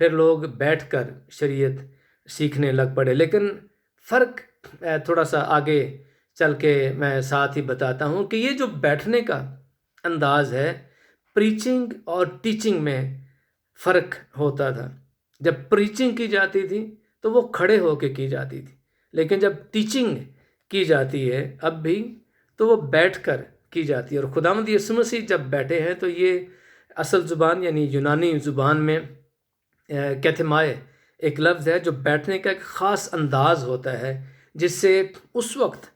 پھر لوگ بیٹھ کر شریعت سیکھنے لگ پڑے. لیکن فرق تھوڑا سا آگے چل کے میں ساتھ ہی بتاتا ہوں کہ یہ جو بیٹھنے کا انداز ہے پریچنگ اور ٹیچنگ میں فرق ہوتا تھا. جب پریچنگ کی جاتی تھی تو وہ کھڑے ہو کے کی جاتی تھی، لیکن جب ٹیچنگ کی جاتی ہے اب بھی تو وہ بیٹھ کر کی جاتی ہے. اور خداوند یسوع مسیح جب بیٹھے ہیں تو یہ اصل زبان یعنی یونانی زبان میں کیتھمائے ایک لفظ ہے جو بیٹھنے کا ایک خاص انداز ہوتا ہے، جس سے اس وقت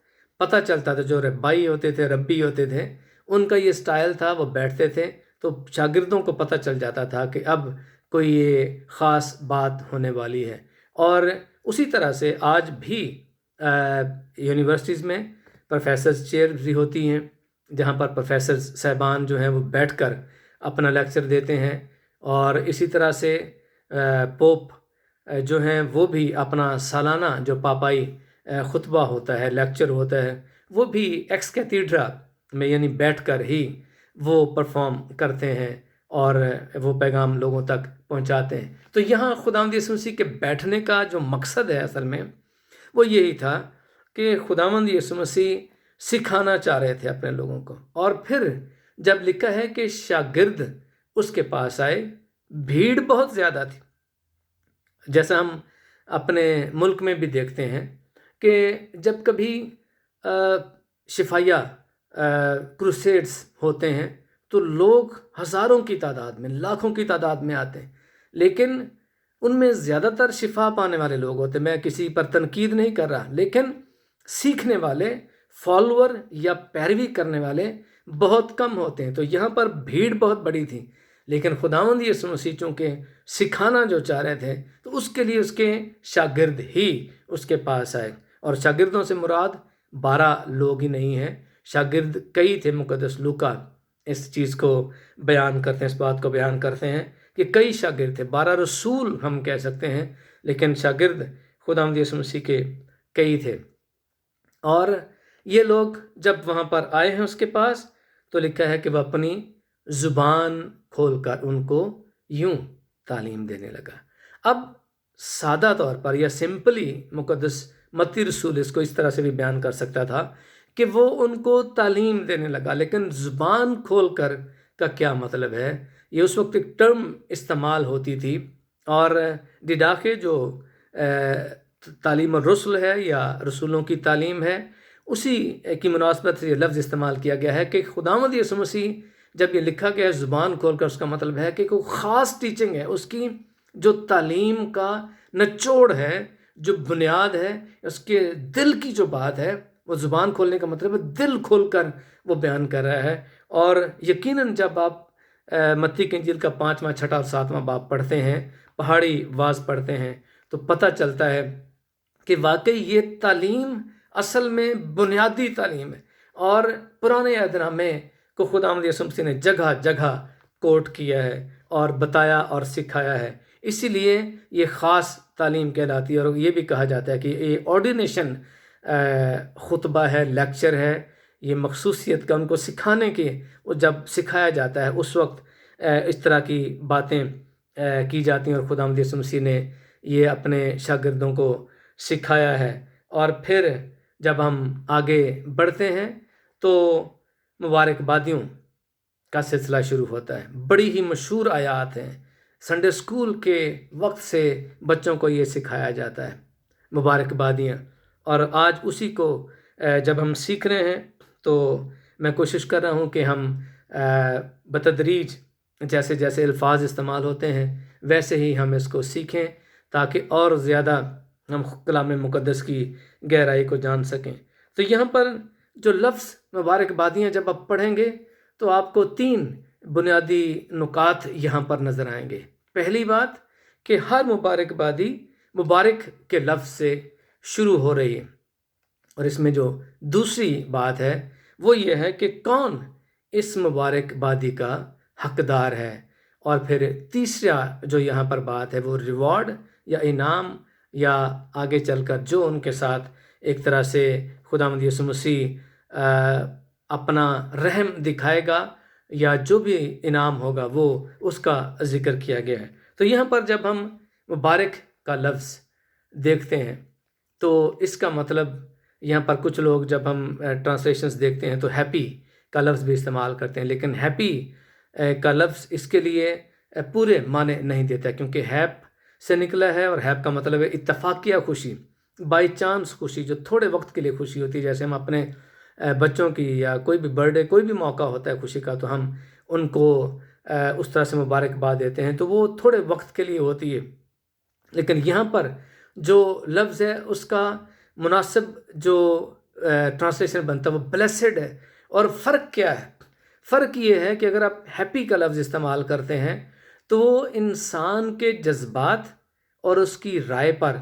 پتہ چلتا تھا جو ربائی ہوتے تھے، ربی ہوتے تھے، ان کا یہ سٹائل تھا، وہ بیٹھتے تھے تو شاگردوں کو پتہ چل جاتا تھا کہ اب کوئی یہ خاص بات ہونے والی ہے. اور اسی طرح سے آج بھی یونیورسٹیز میں پروفیسرز چیئر بھی ہوتی ہیں جہاں پر پروفیسر صاحبان جو ہیں وہ بیٹھ کر اپنا لیکچر دیتے ہیں. اور اسی طرح سے پوپ جو ہیں وہ بھی اپنا سالانہ جو پاپائی خطبہ ہوتا ہے، لیکچر ہوتا ہے، وہ بھی ایکس کیتھیڈرا میں یعنی بیٹھ کر ہی وہ پرفارم کرتے ہیں اور وہ پیغام لوگوں تک پہنچاتے ہیں. تو یہاں خداوند یسوع مسیح کے بیٹھنے کا جو مقصد ہے اصل میں وہ یہی تھا کہ خداوند یسوع مسیح سکھانا چاہ رہے تھے اپنے لوگوں کو. اور پھر جب لکھا ہے کہ شاگرد اس کے پاس آئے، بھیڑ بہت زیادہ تھی. جیسا ہم اپنے ملک میں بھی دیکھتے ہیں کہ جب کبھی شفائیہ کروسیڈز ہوتے ہیں تو لوگ ہزاروں کی تعداد میں، لاکھوں کی تعداد میں آتے ہیں، لیکن ان میں زیادہ تر شفا پانے والے لوگ ہوتے ہیں. میں کسی پر تنقید نہیں کر رہا، لیکن سیکھنے والے، فالوور یا پیروی کرنے والے بہت کم ہوتے ہیں. تو یہاں پر بھیڑ بہت بڑی تھی، لیکن خداوند یسوع مسیح چونکہ سکھانا جو چاہ رہے تھے تو اس کے لیے اس کے شاگرد ہی اس کے پاس آئے. اور شاگردوں سے مراد 12 لوگ ہی نہیں ہیں، شاگرد کئی تھے. مقدس لوکا اس چیز کو بیان کرتے ہیں، اس بات کو بیان کرتے ہیں کہ کئی شاگرد تھے. 12 رسول ہم کہہ سکتے ہیں، لیکن شاگرد خداوند یسوع مسیح کے کئی تھے. اور یہ لوگ جب وہاں پر آئے ہیں اس کے پاس تو لکھا ہے کہ وہ اپنی زبان کھول کر ان کو یوں تعلیم دینے لگا. اب سادہ طور پر یا سمپلی مقدس متی رسول اس کو اس طرح سے بھی بیان کر سکتا تھا کہ وہ ان کو تعلیم دینے لگا. لیکن زبان کھول کر کا کیا مطلب ہے؟ یہ اس وقت ایک ٹرم استعمال ہوتی تھی، اور ڈیڈاخے جو تعلیم الرسل ہے یا رسولوں کی تعلیم ہے، اسی کی مناسبت سے یہ لفظ استعمال کیا گیا ہے کہ خداوند یسوع مسیح جب یہ لکھا گیا ہے زبان کھول کر، اس کا مطلب ہے کہ کوئی خاص ٹیچنگ ہے، اس کی جو تعلیم کا نچوڑ ہے، جو بنیاد ہے، اس کے دل کی جو بات ہے، وہ زبان کھولنے کا مطلب ہے دل کھول کر وہ بیان کر رہا ہے. اور یقیناً جب آپ متی کی انجیل کا 5واں، 6واں اور 7واں باب پڑھتے ہیں، پہاڑی واز پڑھتے ہیں، تو پتہ چلتا ہے کہ واقعی یہ تعلیم اصل میں بنیادی تعلیم ہے. اور پرانے عہد نامے کو خداوند یسوع مسیح نے جگہ جگہ کوٹ کیا ہے اور بتایا اور سکھایا ہے. اسی لیے یہ خاص تعلیم کہلاتی ہے. اور یہ بھی کہا جاتا ہے کہ یہ آرڈینیشن خطبہ ہے، لیکچر ہے، یہ مخصوصیت کا ان کو سکھانے کی، وہ جب سکھایا جاتا ہے اس وقت اس طرح کی باتیں کی جاتی ہیں. اور خداوند یسوع مسیح نے یہ اپنے شاگردوں کو سکھایا ہے. اور پھر جب ہم آگے بڑھتے ہیں تو مبارک بادیوں کا سلسلہ شروع ہوتا ہے. بڑی ہی مشہور آیات ہیں، سنڈے اسکول کے وقت سے بچوں کو یہ سکھایا جاتا ہے، مبارک بادیاں. اور آج اسی کو جب ہم سیکھ رہے ہیں تو میں کوشش کر رہا ہوں کہ ہم بتدریج جیسے جیسے الفاظ استعمال ہوتے ہیں ویسے ہی ہم اس کو سیکھیں، تاکہ اور زیادہ ہم کلام مقدس کی گہرائی کو جان سکیں. تو یہاں پر جو لفظ مبارک بادیاں جب آپ پڑھیں گے تو آپ کو 3 بنیادی نکات یہاں پر نظر آئیں گے. پہلی بات کہ ہر مبارک بادی مبارک کے لفظ سے شروع ہو رہی ہے. اور اس میں جو دوسری بات ہے وہ یہ ہے کہ کون اس مبارک بادی کا حقدار ہے. اور پھر تیسرا جو یہاں پر بات ہے وہ ریوارڈ یا انعام، یا آگے چل کر جو ان کے ساتھ ایک طرح سے خداوند یسوع مسیح اپنا رحم دکھائے گا یا جو بھی انعام ہوگا وہ اس کا ذکر کیا گیا ہے. تو یہاں پر جب ہم مبارک کا لفظ دیکھتے ہیں تو اس کا مطلب یہاں پر کچھ لوگ جب ہم ٹرانسلیشنز دیکھتے ہیں تو ہیپی کا لفظ بھی استعمال کرتے ہیں، لیکن ہیپی کا لفظ اس کے لیے پورے معنی نہیں دیتا، کیونکہ ہیپ سے نکلا ہے، اور ہیپ کا مطلب ہے اتفاقیہ خوشی، بائی چانس خوشی، جو تھوڑے وقت کے لیے خوشی ہوتی ہے۔ جیسے ہم اپنے بچوں کی یا کوئی بھی برتھ ڈے، کوئی بھی موقع ہوتا ہے خوشی کا، تو ہم ان کو اس طرح سے مبارکباد دیتے ہیں، تو وہ تھوڑے وقت کے لیے ہوتی ہے۔ لیکن یہاں پر جو لفظ ہے اس کا مناسب جو ٹرانسلیشن بنتا ہے وہ بلیسڈ ہے۔ اور فرق کیا ہے؟ فرق یہ ہے کہ اگر آپ ہیپی کا لفظ استعمال کرتے ہیں تو وہ انسان کے جذبات اور اس کی رائے پر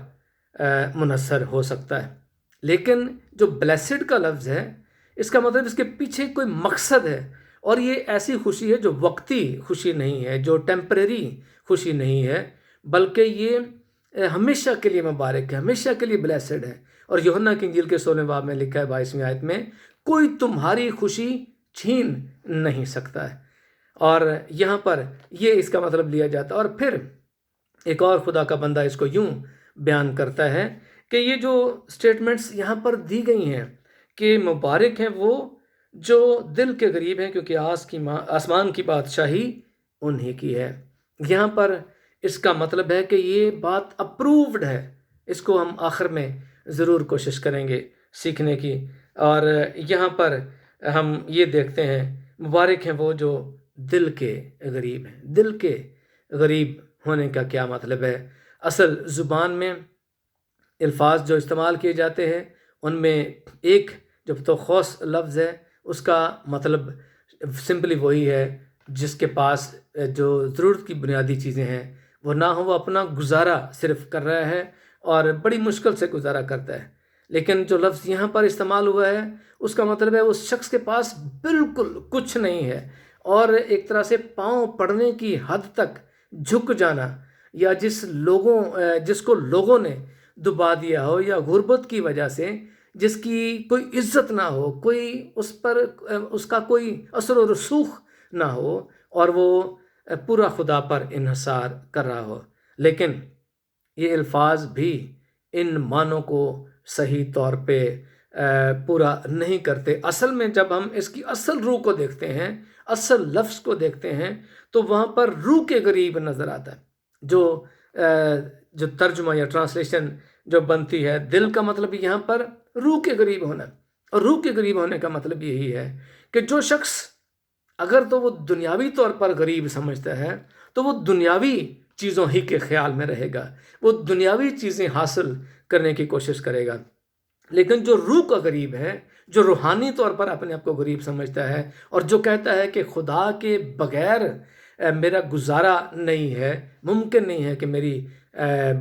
منحصر ہو سکتا ہے، لیکن جو بلیسڈ کا لفظ ہے اس کا مطلب اس کے پیچھے کوئی مقصد ہے، اور یہ ایسی خوشی ہے جو وقتی خوشی نہیں ہے، جو ٹیمپریری خوشی نہیں ہے، بلکہ یہ ہمیشہ کے لیے مبارک ہے، ہمیشہ کے لیے بلیسڈ ہے۔ اور یوحنا کی انجیل کے 16 باب میں لکھا ہے 22ویں آیت میں، کوئی تمہاری خوشی چھین نہیں سکتا ہے۔ اور یہاں پر یہ اس کا مطلب لیا جاتا ہے۔ اور پھر ایک اور خدا کا بندہ اس کو یوں بیان کرتا ہے کہ یہ جو سٹیٹمنٹس یہاں پر دی گئی ہیں کہ مبارک ہیں وہ جو دل کے قریب ہیں، کیونکہ آسمان کی بادشاہی انہی کی ہے۔ یہاں پر اس کا مطلب ہے کہ یہ بات اپرووڈ ہے، اس کو ہم آخر میں ضرور کوشش کریں گے سیکھنے کی۔ اور یہاں پر ہم یہ دیکھتے ہیں مبارک ہیں وہ جو دل کے غریب ہیں۔ دل کے غریب ہونے کا کیا مطلب ہے؟ اصل زبان میں الفاظ جو استعمال کیے جاتے ہیں ان میں ایک جو تو خوص لفظ ہے، اس کا مطلب سمپلی وہی ہے جس کے پاس جو ضرورت کی بنیادی چیزیں ہیں وہ نہ ہو، وہ اپنا گزارا صرف کر رہا ہے اور بڑی مشکل سے گزارا کرتا ہے۔ لیکن جو لفظ یہاں پر استعمال ہوا ہے اس کا مطلب ہے اس شخص کے پاس بالکل کچھ نہیں ہے، اور ایک طرح سے پاؤں پڑنے کی حد تک جھک جانا، یا جس کو لوگوں نے دبا دیا ہو، یا غربت کی وجہ سے جس کی کوئی عزت نہ ہو، کوئی اس کا کوئی اثر و رسوخ نہ ہو، اور وہ پورا خدا پر انحصار کر رہا ہو۔ لیکن یہ الفاظ بھی ان معنوں کو صحیح طور پہ پورا نہیں کرتے۔ اصل میں جب ہم اس کی اصل روح کو دیکھتے ہیں، اصل لفظ کو دیکھتے ہیں، تو وہاں پر روح کے قریب نظر آتا ہے۔ جو ترجمہ یا ٹرانسلیشن جو بنتی ہے، دل کا مطلب یہاں پر روح کے قریب ہونا، اور روح کے قریب ہونے کا مطلب یہی ہے کہ جو شخص اگر تو وہ دنیاوی طور پر غریب سمجھتا ہے تو وہ دنیاوی چیزوں ہی کے خیال میں رہے گا، وہ دنیاوی چیزیں حاصل کرنے کی کوشش کرے گا۔ لیکن جو روح کا غریب ہے، جو روحانی طور پر اپنے آپ کو غریب سمجھتا ہے، اور جو کہتا ہے کہ خدا کے بغیر میرا گزارا نہیں ہے، ممکن نہیں ہے کہ میری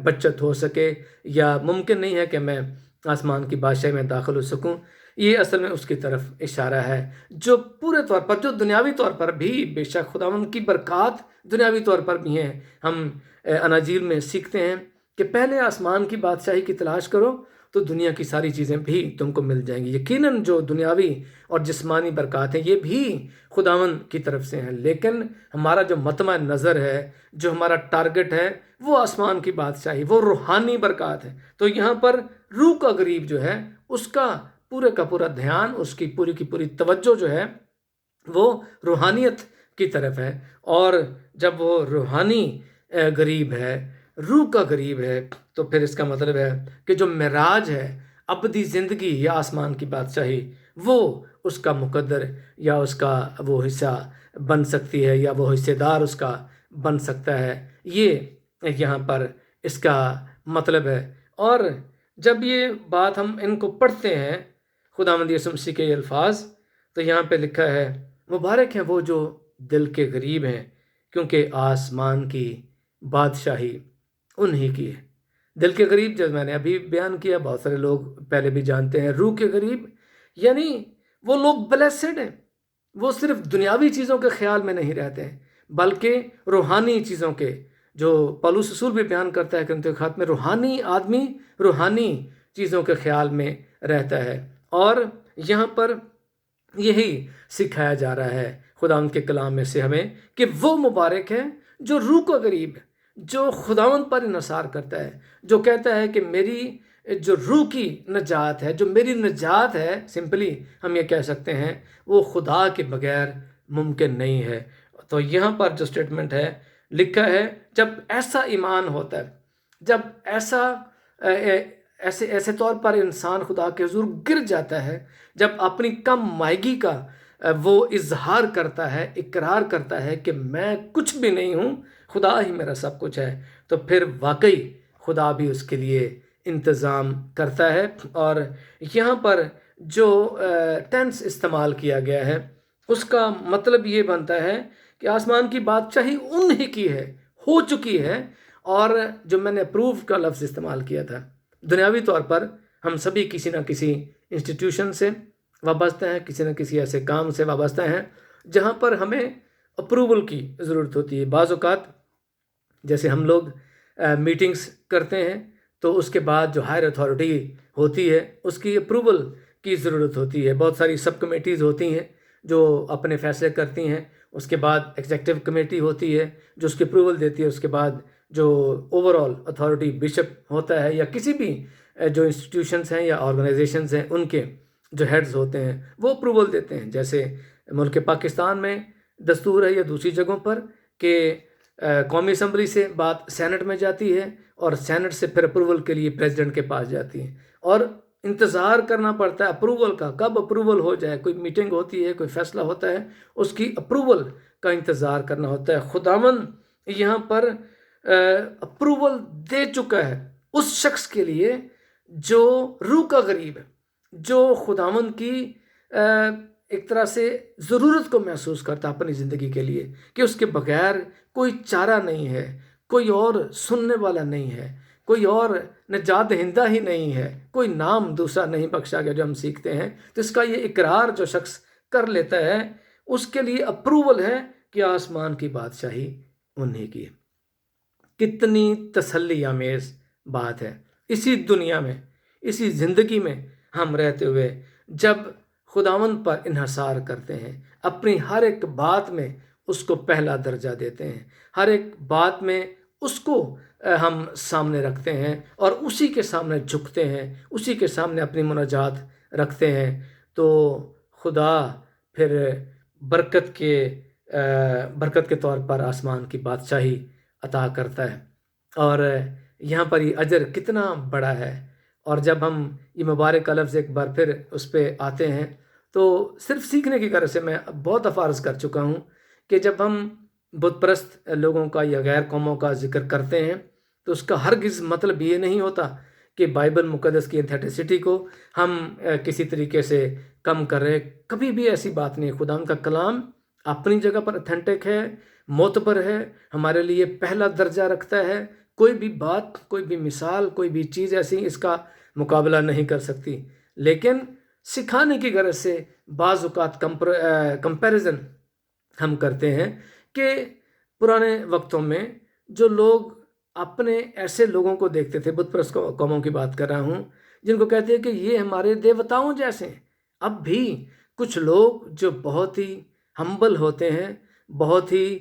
بچت ہو سکے، یا ممکن نہیں ہے کہ میں آسمان کی بادشاہی میں داخل ہو سکوں، یہ اصل میں اس کی طرف اشارہ ہے جو پورے طور پر، جو دنیاوی طور پر بھی بے شک خداوند کی برکات دنیاوی طور پر بھی ہیں۔ ہم اناجیل میں سیکھتے ہیں کہ پہلے آسمان کی بادشاہی کی تلاش کرو تو دنیا کی ساری چیزیں بھی تم کو مل جائیں گی۔ یقیناً جو دنیاوی اور جسمانی برکات ہیں یہ بھی خداوند کی طرف سے ہیں، لیکن ہمارا جو مطمع نظر ہے، جو ہمارا ٹارگٹ ہے، وہ آسمان کی بادشاہی، وہ روحانی برکات ہے۔ تو یہاں پر روح کا غریب جو ہے اس کا پورے کا پورا دھیان، اس کی پوری توجہ جو ہے وہ روحانیت کی طرف ہے۔ اور جب وہ روحانی غریب ہے، روح کا غریب ہے، تو پھر اس کا مطلب ہے کہ جو معراج ہے، ابدی زندگی یا آسمان کی بادشاہی، وہ اس کا مقدر یا اس کا وہ حصہ بن سکتی ہے، یا وہ حصے دار اس کا بن سکتا ہے۔ یہ یہاں پر اس کا مطلب ہے۔ اور جب یہ بات ہم ان کو پڑھتے ہیں، خداوند یسوع مسیح کے یہ الفاظ، تو یہاں پہ لکھا ہے مبارک ہیں وہ جو دل کے غریب ہیں، کیونکہ آسمان کی بادشاہی انہی کی ہے۔ دل کے غریب جب میں نے ابھی بیان کیا، بہت سارے لوگ پہلے بھی جانتے ہیں، روح کے غریب یعنی وہ لوگ بلیسڈ ہیں، وہ صرف دنیاوی چیزوں کے خیال میں نہیں رہتے ہیں بلکہ روحانی چیزوں کے، جو پولس رسول بھی بیان کرتا ہے کرنتھیوں کے خط میں، روحانی آدمی روحانی چیزوں کے خیال میں رہتا ہے۔ اور یہاں پر یہی سکھایا جا رہا ہے خدا ان کے کلام میں سے ہمیں کہ وہ مبارک ہے جو روح کا غریب ہے، جو خداوند پر انحصار کرتا ہے، جو کہتا ہے کہ میری جو روح کی نجات ہے، جو میری نجات ہے، سمپلی ہم یہ کہہ سکتے ہیں وہ خدا کے بغیر ممکن نہیں ہے۔ تو یہاں پر جو سٹیٹمنٹ ہے لکھا ہے، جب ایسا ایمان ہوتا ہے، جب ایسے طور پر انسان خدا کے حضور گر جاتا ہے، جب اپنی کم مائگی کا وہ اظہار کرتا ہے، اقرار کرتا ہے کہ میں کچھ بھی نہیں ہوں، خدا ہی میرا سب کچھ ہے، تو پھر واقعی خدا بھی اس کے لیے انتظام کرتا ہے۔ اور یہاں پر جو ٹینس استعمال کیا گیا ہے اس کا مطلب یہ بنتا ہے کہ آسمان کی بادشاہی انہی کی ہے، ہو چکی ہے۔ اور جو میں نے اپروو کا لفظ استعمال کیا تھا، دنیاوی طور پر ہم سبھی کسی نہ کسی انسٹیٹیوشن سے وابستہ ہیں، کسی نہ کسی ایسے کام سے وابستہ ہیں جہاں پر ہمیں اپروول کی ضرورت ہوتی ہے۔ بعض اوقات جیسے ہم لوگ میٹنگز کرتے ہیں تو اس کے بعد جو ہائر اتھارٹی ہوتی ہے اس کی اپروول کی ضرورت ہوتی ہے۔ بہت ساری سب کمیٹیز ہوتی ہیں جو اپنے فیصلے کرتی ہیں، اس کے بعد ایگزیکٹو کمیٹی ہوتی ہے جو اس کی اپروول دیتی ہے، اس کے بعد جو اوور آل اتھارٹی بشپ ہوتا ہے یا کسی بھی جو انسٹیٹیوشنز ہیں یا آرگنائزیشنز ہیں ان کے جو ہیڈز ہوتے ہیں وہ اپروول دیتے ہیں۔ جیسے ملک پاکستان میں دستور ہے یا دوسری جگہوں پر کہ قومی اسمبلی سے بات سینٹ میں جاتی ہے اور سینٹ سے پھر اپروول کے لیے پریزیڈنٹ کے پاس جاتی ہے، اور انتظار کرنا پڑتا ہے اپروول کا، کب اپروول ہو جائے۔ کوئی میٹنگ ہوتی ہے، کوئی فیصلہ ہوتا ہے، اس کی اپروول کا انتظار کرنا ہوتا ہے۔ خداوند یہاں پر اپروول دے چکا ہے اس شخص کے لیے جو روح کا غریب ہے، جو خداوند کی ایک طرح سے ضرورت کو محسوس کرتا اپنی زندگی کے لیے، کہ اس کے بغیر کوئی چارہ نہیں ہے، کوئی اور سننے والا نہیں ہے، کوئی اور نجات دہندہ ہی نہیں ہے، کوئی نام دوسرا نہیں بخشا گیا جو ہم سیکھتے ہیں۔ تو اس کا یہ اقرار جو شخص کر لیتا ہے اس کے لیے اپروول ہے کہ آسمان کی بادشاہی انہی کی ہے۔ کتنی تسلی آمیز بات ہے اسی دنیا میں، اسی زندگی میں ہم رہتے ہوئے جب خداوند پر انحصار کرتے ہیں، اپنی ہر ایک بات میں اس کو پہلا درجہ دیتے ہیں، ہر ایک بات میں اس کو ہم سامنے رکھتے ہیں اور اسی کے سامنے جھکتے ہیں، اسی کے سامنے اپنی مناجات رکھتے ہیں، تو خدا پھر برکت کے طور پر آسمان کی بادشاہی عطا کرتا ہے۔ اور یہاں پر یہ اجر کتنا بڑا ہے۔ اور جب ہم یہ مبارک لفظ ایک بار پھر اس پہ آتے ہیں تو صرف سیکھنے کی غرض سے میں بہت دفعہ عرض کر چکا ہوں کہ جب ہم بت پرست لوگوں کا یا غیر قوموں کا ذکر کرتے ہیں تو اس کا ہرگز مطلب یہ نہیں ہوتا کہ بائبل مقدس کی ایتھینٹسٹی کو ہم کسی طریقے سے کم کر رہے۔ کبھی بھی ایسی بات نہیں۔ خدا کا کلام اپنی جگہ پر اتھینٹک ہے، معتبر ہے، ہمارے لیے پہلا درجہ رکھتا ہے۔ کوئی بھی بات، کوئی بھی مثال، کوئی بھی چیز ایسی اس کا مقابلہ نہیں کر سکتی، لیکن سکھانے کی غرض سے بعض اوقات کمپیریزن ہم کرتے ہیں کہ پرانے وقتوں میں جو لوگ اپنے ایسے لوگوں کو دیکھتے تھے، بت پرست قوموں کی بات کر رہا ہوں، جن کو کہتے ہیں کہ یہ ہمارے دیوتاؤں جیسے ہیں۔ اب بھی کچھ لوگ جو بہت ہی ہمبل ہوتے ہیں، بہت ہی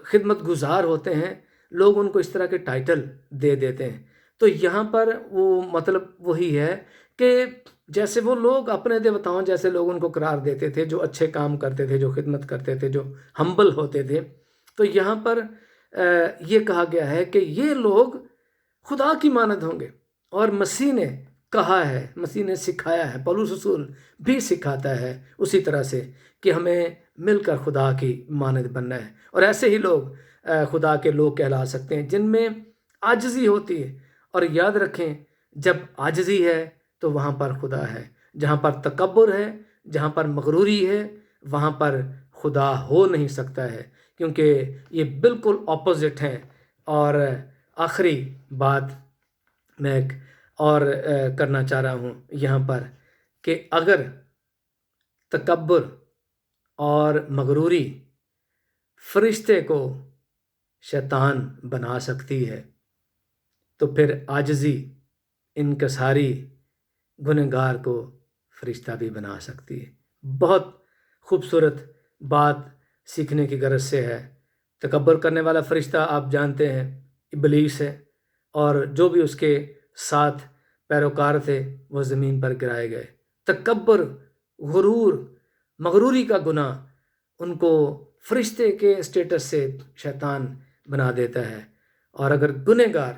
خدمت گزار ہوتے ہیں، لوگ ان کو اس طرح کے ٹائٹل دے دیتے ہیں۔ تو یہاں پر وہ مطلب وہی ہے کہ جیسے وہ لوگ اپنے دیوتاؤں جیسے لوگ ان کو قرار دیتے تھے، جو اچھے کام کرتے تھے، جو خدمت کرتے تھے، جو ہمبل ہوتے تھے، تو یہاں پر یہ کہا گیا ہے کہ یہ لوگ خدا کی مانند ہوں گے۔ اور مسیح نے کہا ہے، مسیح نے سکھایا ہے، پولس رسول بھی سکھاتا ہے اسی طرح سے کہ ہمیں مل کر خدا کی مانند بننا ہے۔ اور ایسے ہی لوگ خدا کے لوگ کہلا سکتے ہیں جن میں عاجزی ہوتی ہے۔ اور یاد رکھیں، جب عاجزی ہے تو وہاں پر خدا ہے۔ جہاں پر تکبر ہے، جہاں پر مغروری ہے، وہاں پر خدا ہو نہیں سکتا ہے، کیونکہ یہ بالکل اپوزٹ ہیں۔ اور آخری بات میں ایک اور کرنا چاہ رہا ہوں یہاں پر کہ اگر تکبر اور مغروری فرشتے کو شیطان بنا سکتی ہے تو پھر عاجزی، انکساری گنہگار کو فرشتہ بھی بنا سکتی ہے۔ بہت خوبصورت بات سیکھنے کی غرض سے ہے۔ تکبر کرنے والا فرشتہ آپ جانتے ہیں ابلیس ہے، اور جو بھی اس کے ساتھ پیروکار تھے وہ زمین پر گرائے گئے۔ تکبر، غرور، مغروری کا گناہ ان کو فرشتے کے اسٹیٹس سے شیطان بنا دیتا ہے، اور اگر گنہگار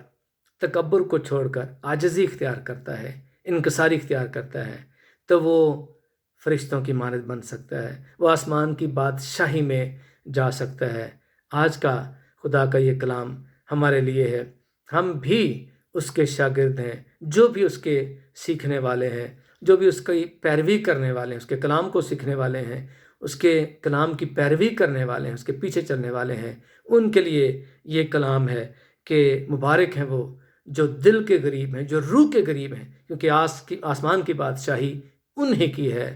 تکبر کو چھوڑ کر عاجزی اختیار کرتا ہے، انکساری اختیار کرتا ہے، تو وہ فرشتوں کی مانند بن سکتا ہے، وہ آسمان کی بادشاہی میں جا سکتا ہے۔ آج کا خدا کا یہ کلام ہمارے لیے ہے، ہم بھی اس کے شاگرد ہیں، جو بھی اس کے سیکھنے والے ہیں، جو بھی اس کی پیروی کرنے والے ہیں، اس کے کلام کو سیکھنے والے ہیں، اس کے کلام کی پیروی کرنے والے ہیں، اس کے پیچھے چلنے والے ہیں، ان کے لیے یہ کلام ہے کہ مبارک ہیں وہ جو دل کے غریب ہیں، جو روح کے غریب ہیں، کیونکہ آسمان کی بادشاہی انہی کی ہے۔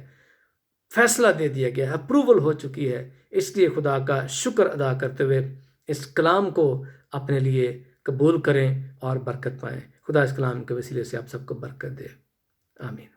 فیصلہ دے دیا گیا ہے، اپروول ہو چکی ہے، اس لیے خدا کا شکر ادا کرتے ہوئے اس کلام کو اپنے لیے قبول کریں اور برکت پائیں۔ خدا اس کلام کے وسیلے سے آپ سب کو برکت دے، آمین۔